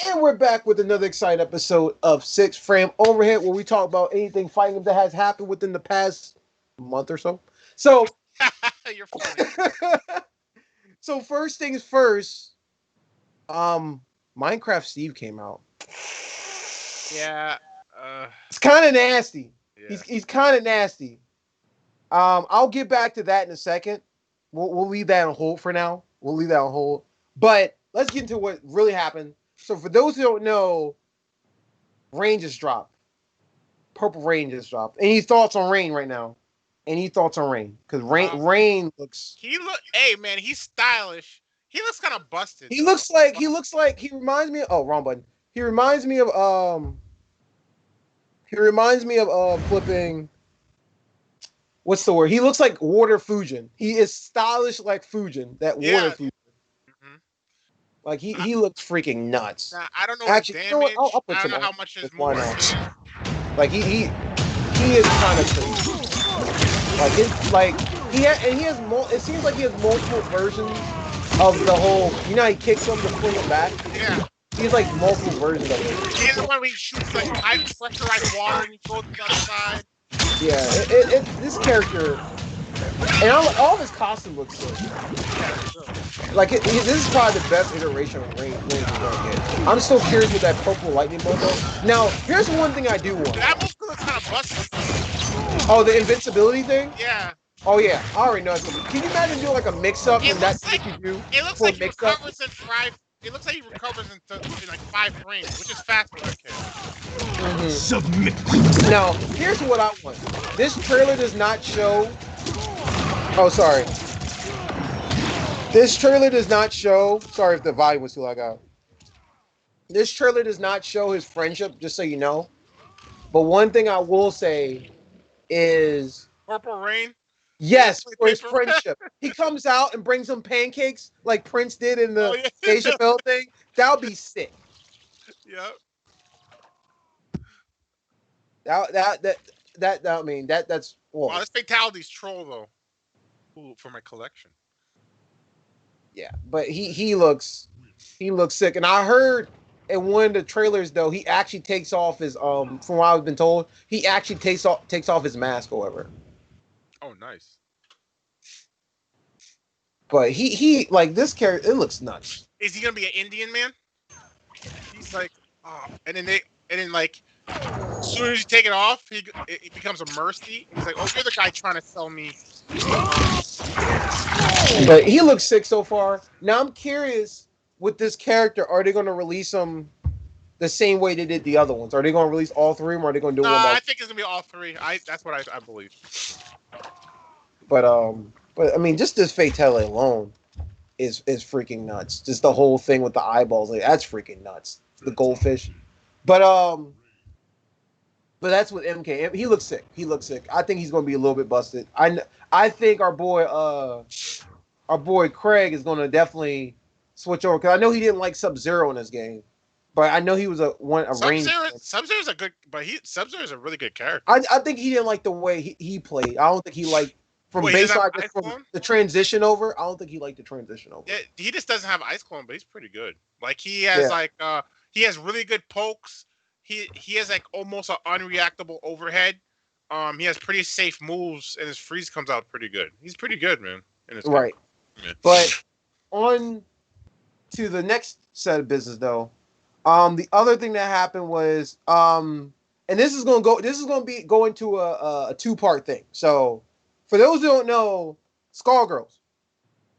And we're back with another exciting episode of Six Frame Overhead, where we talk about anything fighting that has happened within the past month or so. So, You're funny. so first things first. Um, Minecraft Steve came out. Yeah. Uh. It's kind of nasty. Yeah. He's kind of nasty. I'll get back to that in a second. We'll leave that on hold for now. We'll leave that on hold. But let's get into what really happened. So, for those who don't know, Rain just dropped. Purple Rain just dropped. Any thoughts on Rain right now? Any thoughts on Rain? Because Um. Rain looks. He look. Hey, man. He's stylish. He looks kind of busted He though. looks like he reminds me. Of, oh, wrong button. He reminds me of He reminds me of flipping. What's the word? He looks like Water Fujin. He is stylish like Fujin. That Water Yeah. Fujin. Hmm. Like I, he looks freaking nuts. now I don't know his Actually, you know what? I'll damage. put I don't some know on. how much his Why moves not? do. Like he is kind of crazy. Like he has it seems like he has multiple versions of the whole. You know, how he kicks him to fling him back. Yeah. He has like multiple versions of it. And the one where he shoots like pressurized water and he goes to the other side. Yeah, this character and all of his costume looks sick. Yeah, they do. This is probably the best iteration of Rain is gonna get. I'm still curious with that purple lightning bolt though. Now, here's one thing I do want. That move looks kind of busted though. Oh, the invincibility thing. Yeah. Oh yeah, I already know it's gonna be. Can you imagine doing like a mix up It and looks that's like what you do it looks for like a he mix up? recovers in five. It looks like he recovers in like 5 frames, which is fast for that kid. Submit. Now, here's what I want. This trailer does not show. Oh, sorry. This trailer does not show. Sorry if the volume was too loud. This trailer does not show his friendship, just so you know. But one thing I will say is Purple Rain. Yeah, yes, play for his paper. friendship. He comes out and brings him pancakes like Prince did in Oh the yeah. Dave Chappelle thing. That would be sick. Yep. That that that that I mean that's Wow, whoa. this fatality's troll though. Ooh, for my collection. Yeah, but he looks sick. And I heard in one of the trailers though, he actually takes off his from what I've been told, he actually takes off his mask, however. Oh, nice. But he like this character, it looks nuts. Is he gonna be an Indian man? He's like, oh, and then like, as soon as you take it off, it becomes a mercy. He's like, oh, you're the guy trying to sell me. Um, But he looks sick so far. Now I'm curious with this character, are they gonna release him the same way they did the other ones? Are they gonna release all three of them or are they gonna do one by I think it's gonna be all three. That's what I believe. but I mean just this fatality alone is freaking nuts. Just the whole thing with the eyeballs, like that's freaking nuts. The goldfish. But but that's with MK. He looks sick. He looks sick. I think he's gonna be a little bit busted. I think our boy Craig is gonna definitely switch over because I know he didn't like Sub Zero in this game, but I know he was a Sub range. Zero, Sub Zero's a good, but Sub Zero's a really good character. I think he didn't like the way he played. I don't think he liked from Well, he doesn't have baseline just ice from clone. the transition over. I don't think he liked the transition over. Yeah, he just doesn't have ice clone, but he's pretty good. Like he has Yeah, like he has really good pokes. He has like almost an unreactable overhead. He has pretty safe moves, and his freeze comes out pretty good. He's pretty good, man. In this game. right. Yeah. But on to the next set of business though. The other thing that happened was and this is gonna be going to a two-part thing. So for those who don't know, Skullgirls.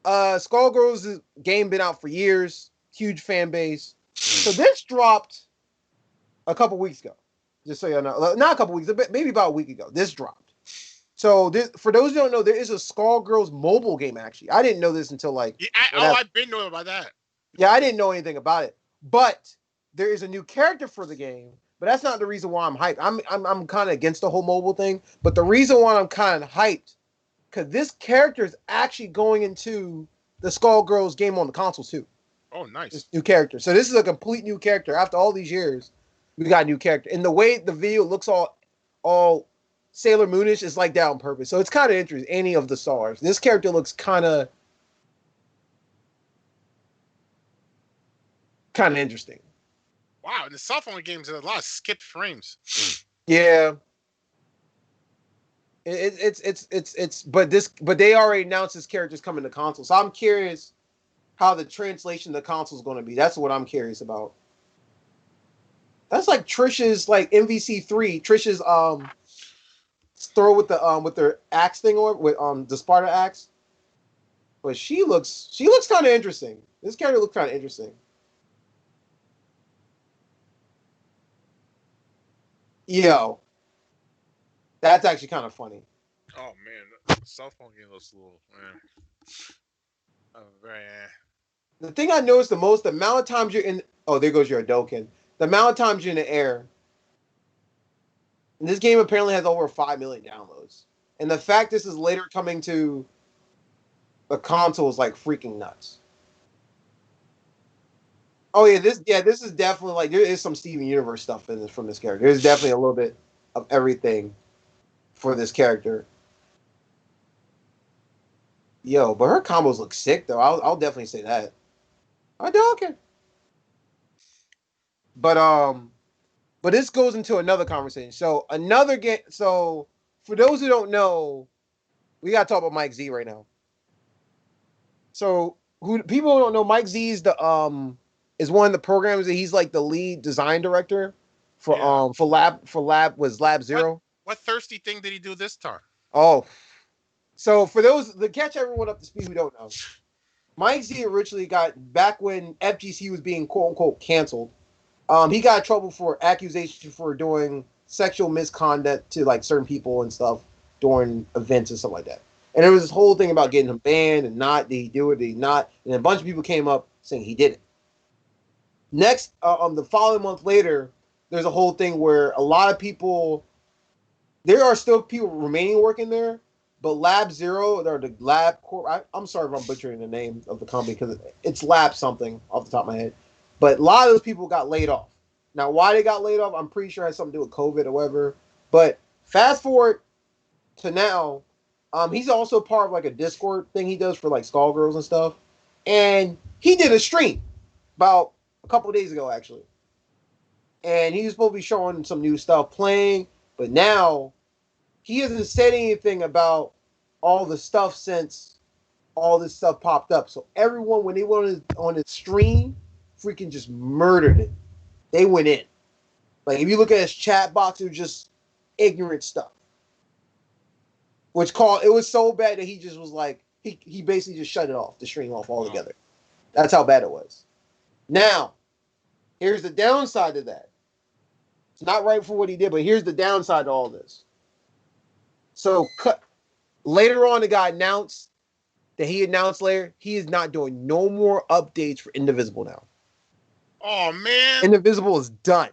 Skullgirls' game been out for years, huge fan base. So this dropped a couple weeks ago. Just so you know, not a couple weeks, maybe about a week ago. This dropped. So for those who don't know, there is a Skullgirls mobile game. Actually, I didn't know this until like Yeah, whatever. I've been knowing about that. Yeah, I didn't know anything about it. But there is a new character for the game. But that's not the reason why I'm hyped. I'm kind of against the whole mobile thing. But the reason why I'm kind of hyped because this character is actually going into the Skullgirls game on the consoles too. Oh, nice. This new character. So this is a complete new character. After all these years, we got a new character. And the way the video looks all Sailor Moonish is like that on purpose. So it's kind of interesting. Any of the stars. This character looks kind of interesting. Wow, in the cell phone games, there's a lot of skipped frames. Yeah. But they already announced this character's coming to console. So I'm curious how the translation to console is going to be. That's what I'm curious about. That's like Trish's like MVC3. Trish's throw with their axe thing or with the Sparta axe. But she looks kind of interesting. This character looks kind of interesting. Yo, that's actually kind of funny. Oh man, the cell phone game looks a little. Oh, very. The thing I noticed the most, the amount of times you're in. Oh, there goes your Adoken. The amount of times you're in the air. And this game apparently has over 5 million downloads. And the fact this is later coming to the console is like freaking nuts. Oh this is definitely like there is some Steven Universe stuff in this from this character. There's definitely a little bit of everything for this character. Yo, but her combos look sick though. I'll definitely say that. I don't care. But but this goes into another conversation. So another game. So for those who don't know, we gotta talk about Mike Z right now. So who people don't know, Mike Z is one of the programs that he's like the lead design director for Lab Zero. What thirsty thing did he do this time? Oh, so for those to catch everyone up to speed who don't know, Mike Z originally got back when FGC was being quote unquote canceled. He got in trouble for accusation for doing sexual misconduct to like certain people and stuff during events and stuff like that. And there was this whole thing about getting him banned and not did he do it, did he not? And a bunch of people came up saying he did it. Next, the following month later, there's a whole thing where a lot of people, there are still people remaining working there, but Lab Zero, or the Lab Corp, I'm sorry if I'm butchering the name of the company because it's Lab something off the top of my head. But a lot of those people got laid off. Now, why they got laid off, I'm pretty sure it has something to do with COVID or whatever. But fast forward to now, he's also part of like a Discord thing he does for like Skullgirls and stuff. And he did a stream about a couple of days ago, actually. And he was supposed to be showing some new stuff playing, but now he hasn't said anything about all the stuff since all this stuff popped up. So everyone, when they went on his stream, freaking just murdered it. They went in. Like if you look at his chat box, it was just ignorant stuff. It was so bad that he just was like he basically just shut it off, the stream off altogether. That's how bad it was. Now, here's the downside to that. It's not right for what he did, but here's the downside to all this. So later on, the guy announced that he is not doing no more updates for Indivisible now. Oh man, Indivisible is done.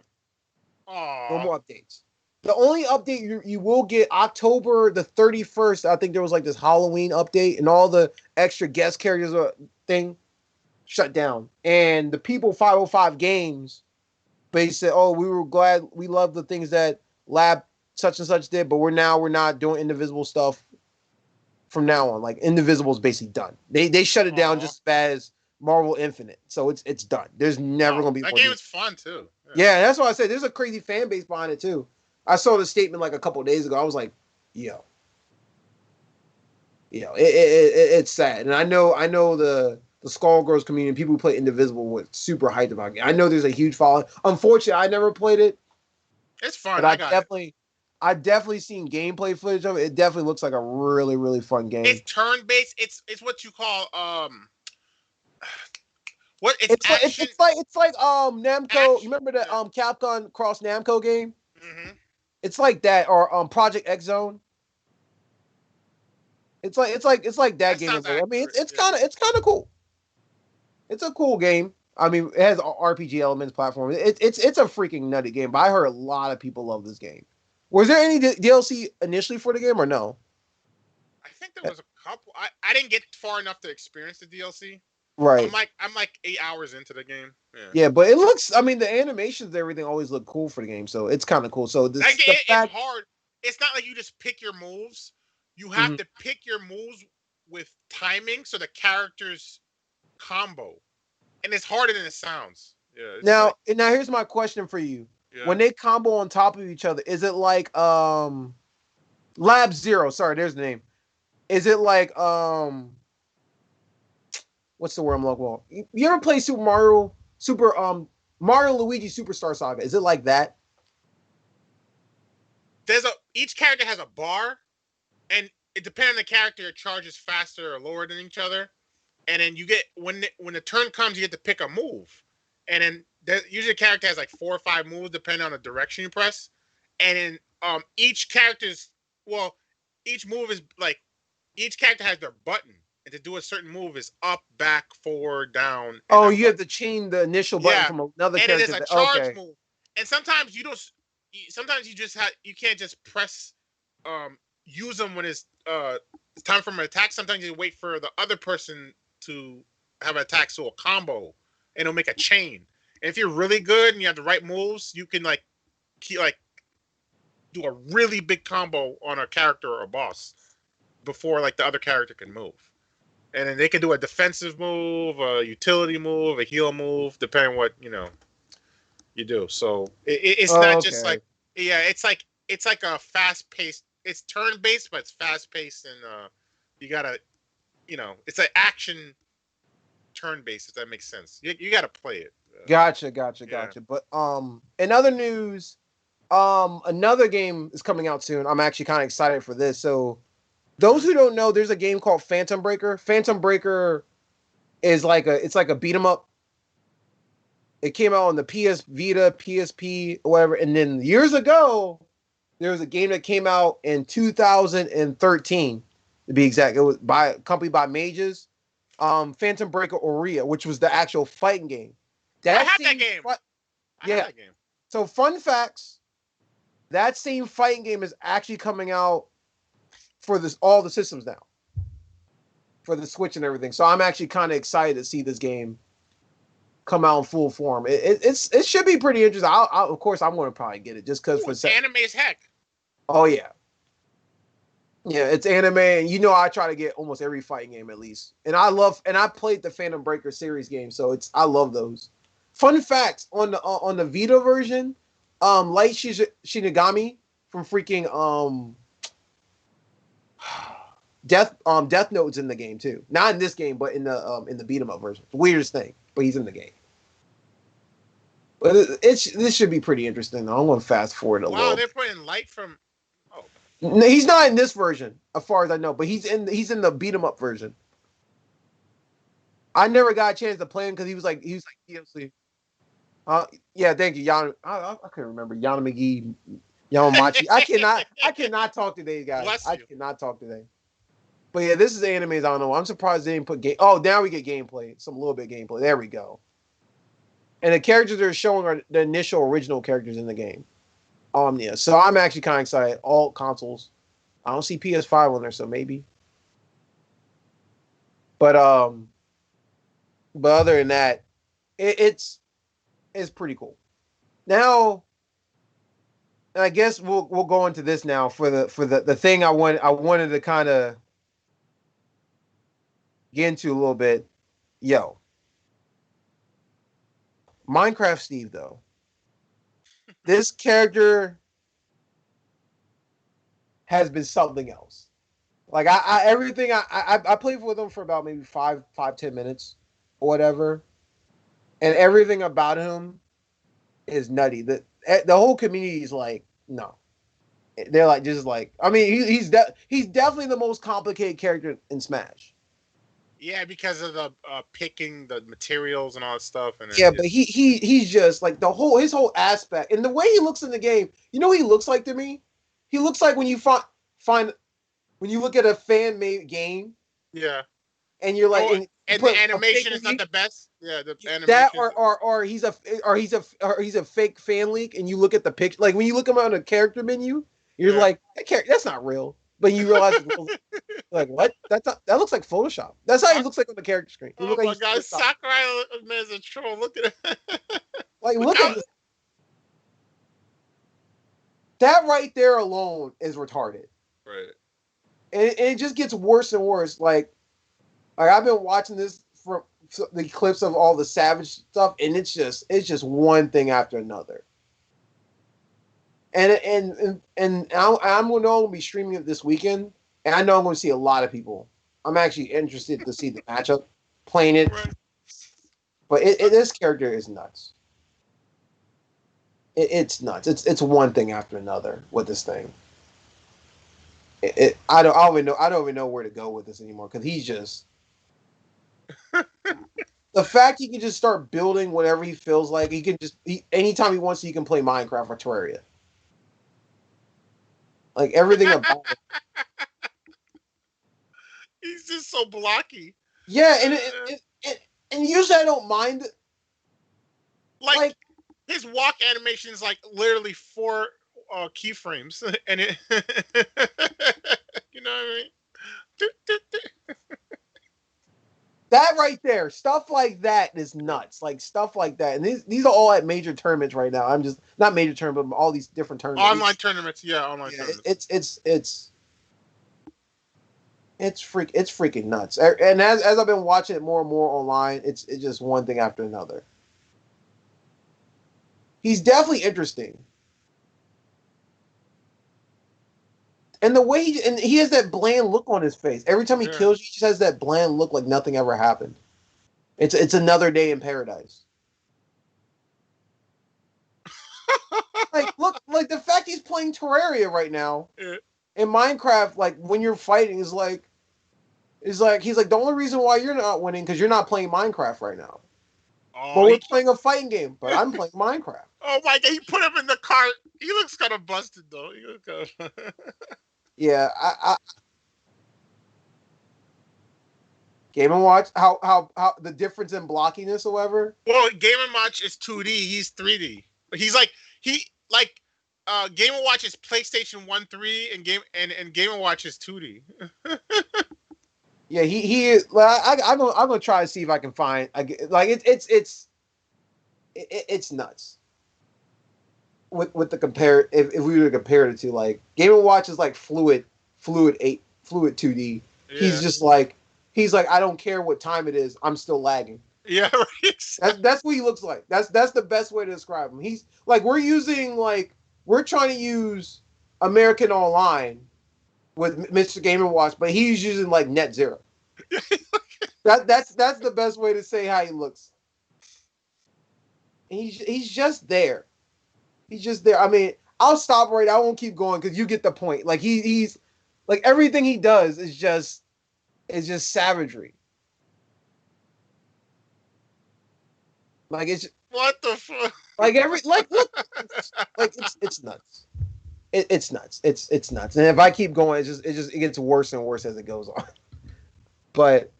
Oh, no more updates. The only update you will get October the 31st. I think there was like this Halloween update, and all the extra guest characters thing shut down. And the people 505 Games basically said, "Oh, we were glad, we love the things that Lab such and such did, but we're not doing Indivisible stuff from now on. Like Indivisible is basically done. They shut it down just as bad as Marvel Infinite, so it's done. There's never gonna be that more game is fun too. Yeah, that's why I said there's a crazy fan base behind it too. I saw the statement like a couple of days ago. I was like, yo, it's sad, and I know the Skullgirls community, people who play Indivisible, were super hyped about it. I know there's a huge following. Unfortunately, I never played it. It's fun. But I've definitely seen gameplay footage of it. It definitely looks like a really, really fun game. It's turn based. It's what you call what it's action. It's like Namco. Action. You remember the Capcom Cross Namco game? Mm-hmm. It's like that, or Project X Zone. It's like that game. I mean, it's kind of cool. It's a cool game. I mean, it has RPG elements, platform. It's a freaking nutty game. But I heard a lot of people love this game. Was there any DLC initially for the game or no? I think there was a couple. I didn't get far enough to experience the DLC. Right. I'm like 8 hours into the game. Yeah, but it looks. I mean, the animations, and everything always look cool for the game, so it's kind of cool. So it's hard. It's not like you just pick your moves. You have to pick your moves with timing, so the characters combo, and it's harder than it sounds. Yeah. It's Now, like, now here's my question for you. yeah. When they combo on top of each other, is it like Lab Zero? Sorry, there's the name. Is it like what's the word I'm looking for? You ever play Mario Luigi Superstar Saga? Is it like that? Each character has a bar, and it depends on the character. It charges faster or lower than each other, and then you get when the turn comes, you get to pick a move, and then usually the character has like 4 or 5 moves depending on the direction you press, and then each character's well, each move is like each character has their button, and to do a certain move is up, back, forward, down, and Oh, that you have button. to chain the initial button Yeah, from another and it is character. a charge Okay. move. And sometimes you don't. Sometimes you just have. You can't just press. Use them when it's time for an attack. Sometimes you wait for the other person to have an attack, so a combo, and it'll make a chain. And if you're really good and you have the right moves, you can do a really big combo on a character or a boss before like the other character can move. And then they can do a defensive move, a utility move, a heal move, depending on what you do. So it's not just Okay. like it's like a fast paced. It's turn based, but it's fast paced, and you gotta it's an action turn based. If that makes sense, you gotta play it. Gotcha, Yeah. gotcha. But in other news, another game is coming out soon. I'm actually kind of excited for this. So those who don't know, there's a game called Phantom Breaker. Phantom Breaker is like a beat 'em up. It came out on the PS Vita, PSP, or whatever. And then years ago, there was a game that came out in 2013, to be exact. It was by a company by Mages. Phantom Breaker Aurea, which was the actual fighting game. I That have that same game. I have yeah. that game. So fun facts, that same fighting game is actually coming out for this all the systems now. For the Switch and everything. So I'm actually kind of excited to see this game come out in full form. It should be pretty interesting. Of course I'm going to probably get it just because Ooh, for it's anime as heck. oh yeah. Yeah, it's anime, and I try to get almost every fighting game at least. And I played the Phantom Breaker series game, so I love those. Fun facts on the Vita version, Light Shinigami from freaking Death Note's in the game too. Not in this game, but in the beat 'em up version. The weirdest thing, but he's in the game. But this should be pretty interesting. Though. I'm going to fast forward a Wow, little. they're putting light from. Oh, No, he's not in this version, as far as I know, but he's in the beat 'em up version. I never got a chance to play him because he was like DLC. Yeah, thank you, Yana. I can't remember Yana McGee, Yamamachi. I cannot talk today, guys. bless I you. cannot talk today. But yeah, this is animes. I don't know. I'm surprised they didn't put game. Oh, now we get gameplay. Some little bit of gameplay. There we go. And the characters they're showing are the initial original characters in the game. Yeah. So I'm actually kind of excited. All consoles. I don't see PS5 on there, so maybe. But other than that, it's pretty cool. Now, I guess we'll go into this now for the thing I wanted to kind of get into a little bit. Yo, Minecraft Steve though. This character has been something else. Like everything I played with him for about maybe 5-10 minutes or whatever, and everything about him is nutty. The whole community is like, no, they're like just like I mean he's definitely the most complicated character in Smash. Yeah, because of the picking the materials and all that stuff, and then Yeah, but he's just like his whole aspect and the way he looks in the game. You know what he looks like to me? He looks like when you find when you look at a fan made game yeah. and you're like Oh, and you and the put a fake animation is not review. the best. Yeah, the That animation. or he's a fake fan leak and you look at the picture like when you look him on a character menu, you're Yeah. like that's not real. But you realize like what? That looks like Photoshop. That's how he looks like on the character screen. He Oh looks like my he's God, Photoshop. Sakurai man is a troll. Look at it. Like Look look how. at this. That right there alone is retarded. Right. And it just gets worse and worse. Like I've been watching this the clips of all the Savage stuff, and it's just one thing after another. And I'm going to be streaming it this weekend, and I know I'm going to see a lot of people. I'm actually interested to see the matchup, playing it, Right. but this character is nuts. It's nuts. It's one thing after another with this thing. I don't even know where to go with this anymore because he's just the fact he can just start building whatever he feels like. He can anytime he wants to, he can play Minecraft or Terraria. Like everything about it. He's just so blocky. Yeah, and usually I don't mind. Like his walk animation is like literally 4 keyframes, and it, you know what I mean? That right there, stuff like that is nuts. Like stuff like that, and these are all at major tournaments right now. I'm just not major tournament, but all these different tournaments. Online tournaments, yeah, online tournaments. It's freaking nuts. And as I've been watching it more and more online, it's just one thing after another. He's definitely interesting. And the way he has that bland look on his face. Every time he kills you, he just has that bland look like nothing ever happened. It's another day in paradise. Like the fact he's playing Terraria right now in Minecraft, like when you're fighting is like he's like the only reason why you're not winning because you're not playing Minecraft right now. Oh, but we're playing a fighting game, but I'm playing Minecraft. Oh my god, he put him in the cart. He looks kind of busted though. He looks kind of... Yeah, I Game and Watch, how the difference in blockiness or whatever. Well, Game and Watch is 2D. He's 3D. He's Game and Watch is PlayStation 1, 3, and Game and Watch is 2D. Yeah, he is. I'm gonna try to see if I can find. It's nuts. With the compare, if we were to compare it to like Game and Watch is like fluid 2D. Yeah. He's like I don't care what time it is, I'm still lagging. Yeah, right. That's what he looks like. That's the best way to describe him. He's like we're trying to use American Online with Mr. Game and Watch, but he's using like Net Zero. That's the best way to say how he looks. And he's just there. He's just there. I mean, I'll stop right. I won't keep going because you get the point. Like he's like everything he does is just savagery. Like it's what the fuck? Like look, like it's nuts. It's nuts. It's nuts. And if I keep going, it gets worse and worse as it goes on. But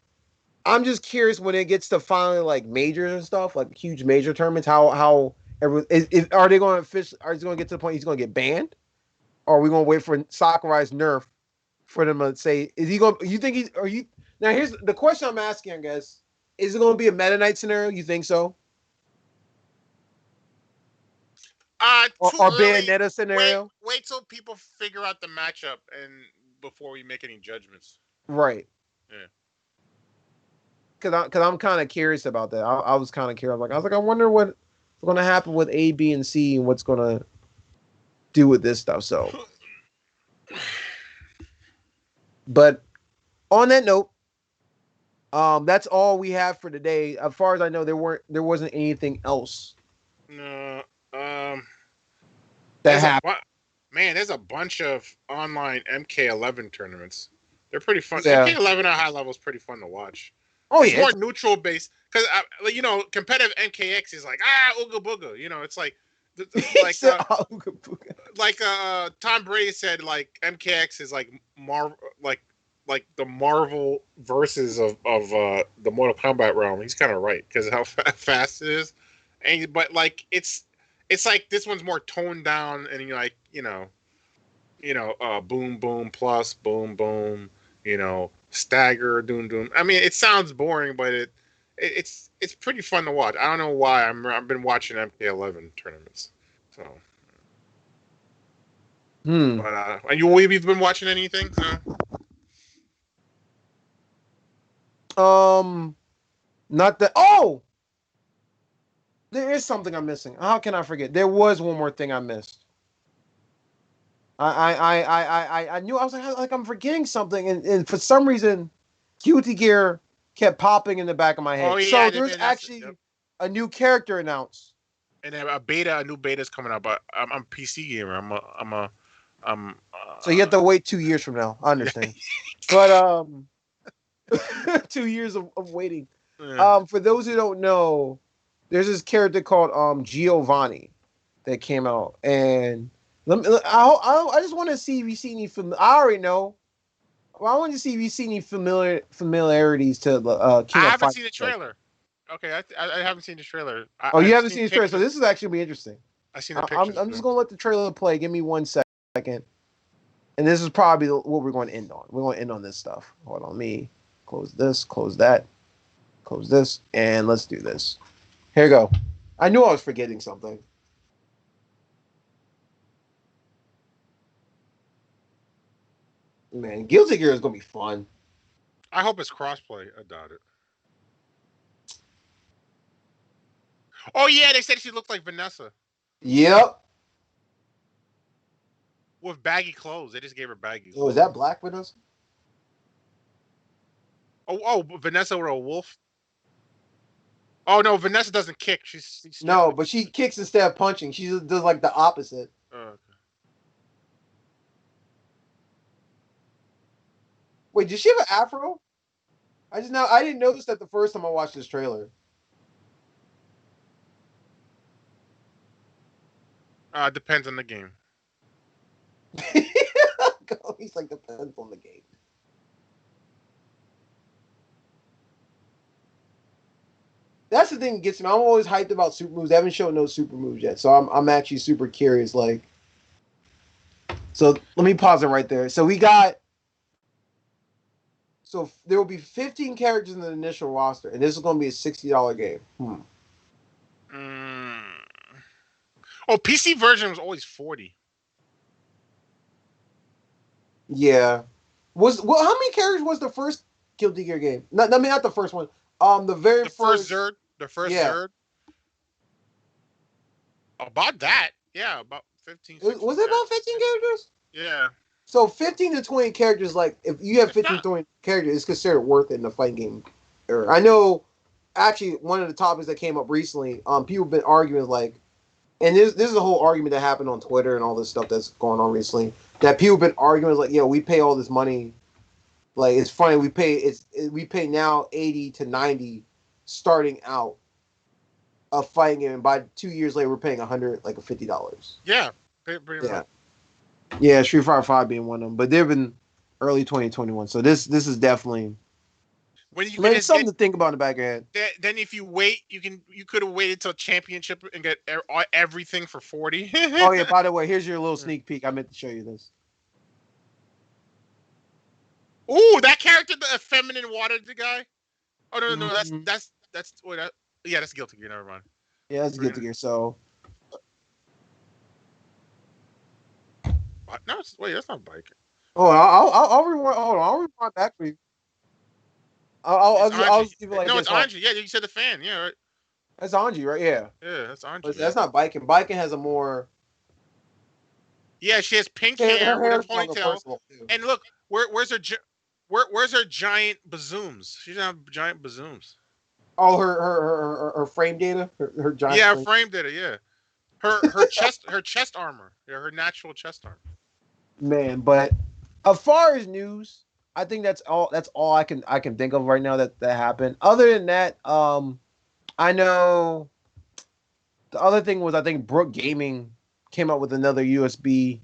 I'm just curious when it gets to finally like majors and stuff, like huge major tournaments, how everyone are they going to fish? Are they going to get to the point he's going to get banned, or are we going to wait for Sakurai's nerf for them to say is he going? You think he's? Are you now? Here's the question I'm asking. I guess is it going to be a Meta Knight scenario? You think so? Or Bayonetta scenario? Wait till people figure out the matchup and before we make any judgments. Right. Yeah. Because I'm kind of curious about that. I was kind of curious. I was like, I wonder what's going to happen with A, B, and C, and what's going to do with this stuff. So, but on that note, that's all we have for today. As far as I know, there wasn't anything else. No. That happened. Man, there's a bunch of online MK11 tournaments. They're pretty fun. Yeah. MK11 at high level is pretty fun to watch. Oh, it's yeah. more neutral based because competitive MKX is like ooga booga. It's like Tom Brady said like MKX is like like the Marvel versus of the Mortal Kombat realm. He's kind of right because how fast it is, but like it's like this one's more toned down and you're like boom boom plus boom boom stagger doom. I mean, it sounds boring, but it's pretty fun to watch. I don't know why I've been watching MK11 tournaments. So, but and you've been watching anything? Not the oh. There is something I'm missing. How can I forget? There was one more thing I missed. I knew I was like I'm forgetting something, and for some reason, Guilty Gear kept popping in the back of my Oh head. yeah, So there's yep. actually a new character announced. And then a new beta is coming out. But I'm a PC gamer. I'm. So you have to wait 2 years from now. I Yeah. understand, but 2 years of waiting. Yeah. For those who don't know, there's this character called Giovanni that came out, and I just want to see if you see any I already know. Well, I want to see if you see any familiarities to I King of haven't Fighters. seen the trailer. Okay, I haven't seen the trailer. Oh, you I've haven't seen seen the trailer, so pictures. this is actually gonna be interesting. I've seen the I'm pictures. just gonna let the trailer play. Give me 1 second, and this is probably what we're going to end on. We're going to end on this stuff. Hold on, let me close this, close that, close this, and let's do this. Here you go. I knew I was forgetting something. Man, Guilty Gear is gonna be fun. I hope it's crossplay. I doubt it. Oh yeah, they said she looked like Vanessa Yep. with baggy clothes. They just gave her baggy Oh, is clothes. that Black Widows? Oh, Vanessa with a wolf. Oh no, Vanessa doesn't kick. She's No, strictly. but she kicks instead of punching. She just does like the opposite. Okay. Wait, did she have an afro? I didn't notice that the first time I watched this trailer. Depends on the game. He's like depends on the game. That's the thing that gets me. I'm always hyped about super moves. They haven't shown no super moves yet, so I'm actually super curious. Like, so let me pause it right there. So there will be 15 characters in the initial roster, and this is going to be a $60 game. Mm. Oh, PC version was always 40. Yeah. How many characters was the first Guilty Gear game? Not the first one. The very The first first. Zerd, the first Yeah. Zerd. About that, yeah, about 15, 16 Was it about characters. 15 characters? Yeah. So 15 to 20 characters, like if you have It's 15 not. to 20 characters, it's considered worth it in a fighting game. I know actually one of the topics that came up recently, people have been arguing like, and this is a whole argument that happened on Twitter and all this stuff that's going on recently, that people have been arguing like, we pay all this money. Like it's funny, we pay now 80 to 90 starting out a fighting game, and by 2 years later we're paying $150. Yeah, pretty Yeah. much. Yeah, Street Fighter 5 being one of them, but they've been early 2021. So this is definitely When you like can it's just get, something to think about in the back of your head. then if you wait, you could have waited till championship and get everything for 40. Oh yeah, by the way, here's your little sneak peek. I meant to show you this. Ooh, that character, the feminine water guy. Oh no, Mhm. that's wait, yeah, that's Guilty Gear. Never mind. Yeah, that's Guilty Gear. So No, wait, that's not bike. I'll rewind. Hold on, I'll rewind back for you. It's I'll Anji. just leave it like No, this. it's Anji. Yeah, you said the fan. Yeah, right. That's Anji, right? Yeah, Yeah, that's Anji. but that's not biking. Biking has a more. Yeah, she has pink Her hair with her hair is longer, ponytail. first of all, too. And look, where's her where's her giant bazooms? She doesn't have giant bazooms. Oh, her frame data, her giant. Yeah, Frame. frame did it. Yeah, her chest armor. Yeah, her natural chest armor. Man, but as far as news, I think that's all. That's all I can think of right now that happened. Other than that, I know the other thing was I think Brook Gaming came up with another USB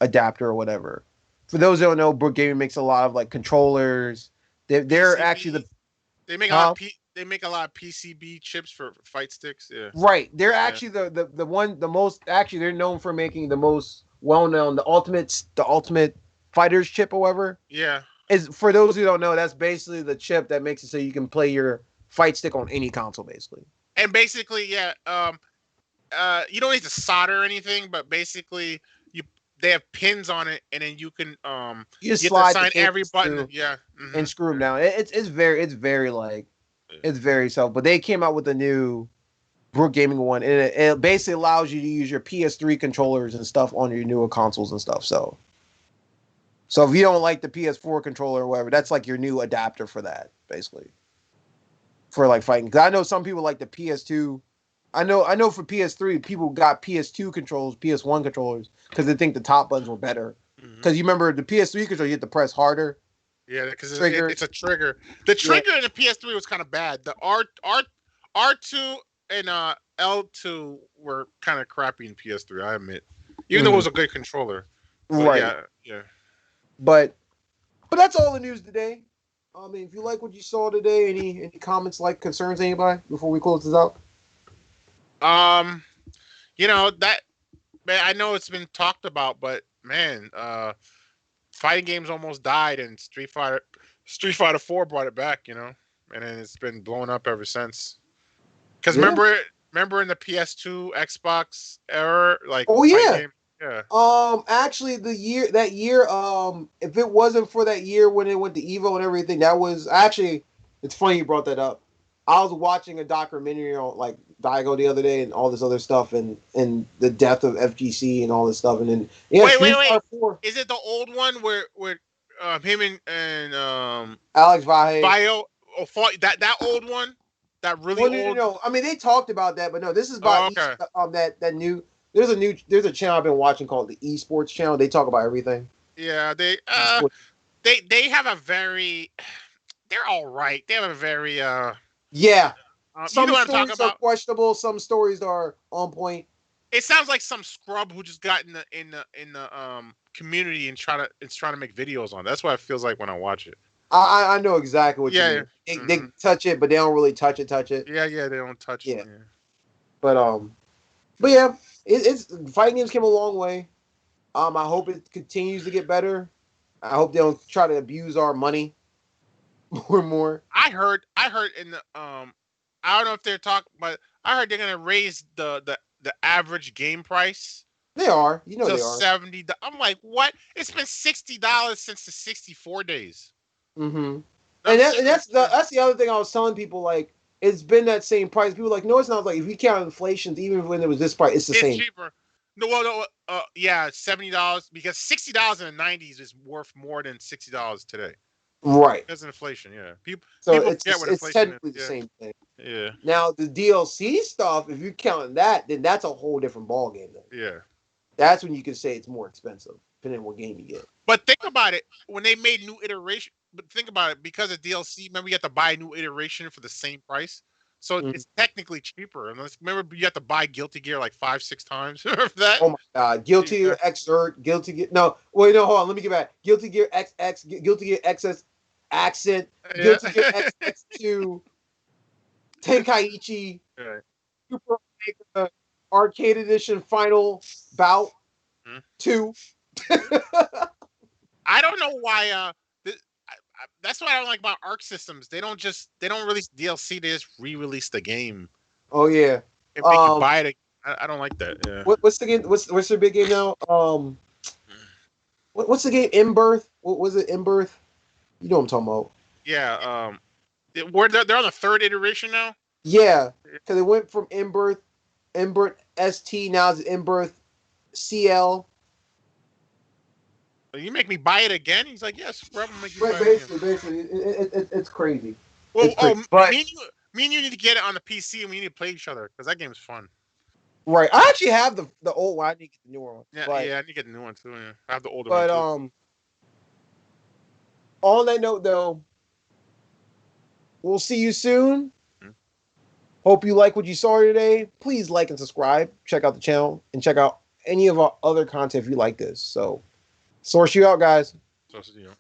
adapter or whatever. For those who don't know, Brook Gaming makes a lot of like controllers. They're actually PCB. They make a lot huh? of they make a lot of PCB chips for fight sticks. Yeah. Right. They're Yeah. actually the one the most actually they're known for making the most well known the ultimate fighters chip or whatever. Yeah. Is for those who don't know, that's basically the chip that makes it so you can play your fight stick on any console basically. And basically, yeah, you don't need to solder or anything, but basically, they have pins on it, and then you can You you just have to slide the assign every cables button. through Yeah. and screw them down. It's very self. But they came out with a new Brook Gaming one, and it basically allows you to use your PS3 controllers and stuff on your newer consoles and stuff. So if you don't like the PS4 controller or whatever, that's like your new adapter for that, basically. For like fighting. Because I know some people like the PS2. I know for PS3, people got PS2 controls, PS1 controllers, because they think the top buttons were better. Because you remember the PS3 controller, you had to press harder. Yeah, because Trigger. it's a trigger. The trigger in the PS3 was kind of bad. The R2 and L2 were kind of crappy in PS3. I admit, even though it was a good controller. But Right. Yeah. But that's all the news today. I mean, if you like what you saw today, any comments, like concerns, anybody before we close this out? That man, I know it's been talked about, but man, fighting games almost died, and Street Fighter 4 brought it back. And then it's been blowing up ever since. Because remember in the PS2, Xbox era, like fighting game, yeah. Actually, that year, if it wasn't for that year when it went to Evo and everything, that was actually. It's funny you brought that up. I was watching a documentary on like Daigo the other day and all this other stuff and the death of FGC and all this stuff and then Wait. Street Fighter 4. Is it the old one where him and Alex Valle Bio fought that old one? That really old. No. I mean, they talked about that, but no, this is Oh, about okay. that new. There's a channel I've been watching called the Esports channel. They talk about everything. Yeah, they have a very. They're all right. They have a very Yeah. you know what I'm talking stories are about? questionable. Some stories are on point. It sounds like some scrub who just got in the community and trying to make videos on it. That's what it feels like when I watch it. I know exactly what you mean. They touch it, but they don't really touch it. Yeah, they don't touch it. Yeah. But yeah, it's fighting games came a long way. I hope it continues to get better. I hope they don't try to abuse our money more and more. I heard in the I don't know if they're talking, but I heard they're gonna raise the average game price. They are, they are $70. I'm like, what? It's been $60 since the 64 days. Mm-hmm. And that's the other thing I was telling people. Like, it's been that same price. People are like, no, it's not. Like, if you count inflation, even when it was this price, it's the same. It's cheaper. No, yeah, $70 because $60 in the '90s is worth more than $60 today. Right. Because of inflation, yeah. People it's inflation technically the same thing. Yeah. Now the DLC stuff, if you count that, then that's a whole different ballgame. Yeah. That's when you can say it's more expensive, depending on what game you get. But think about it. When they made new iteration, but think about it, because of DLC, remember you have to buy a new iteration for the same price. So it's technically cheaper. And remember you have to buy Guilty Gear like 5-6 times. Remember that? Oh my god. Guilty Gear Xrd, Guilty Gear. No, wait, no, hold on. Let me get back. Guilty Gear XX, Guilty Gear XS Accent, Guilty Gear XX2, Tenkaichi, Super Omega, Arcade Edition Final Bout 2. I don't know why. That's what I don't like about Arc Systems. They don't release DLC. They just re-release the game. Oh yeah. If they can buy it, I don't like that. Yeah. What's the game? What's their big game now? What's the game? In Birth? What was it? In Birth? You know what I'm talking about? Yeah. They're on the 3rd iteration now. Yeah, because it went from In Birth ST, now it's In Birth CL. You make me buy it again? He's like, yes, bro, I'm gonna make you buy it again. Basically, it's crazy. Well, it's crazy. But me and you need to get it on the PC, and we need to play each other because that game is fun. Right, I actually have the old one. I need to get the newer one. Yeah, I need to get the new one too. Yeah. I have the older one. But on that note, though, we'll see you soon. Hope you like what you saw today. Please like and subscribe. Check out the channel and check out any of our other content if you like this. So, source you out, guys. Source you out.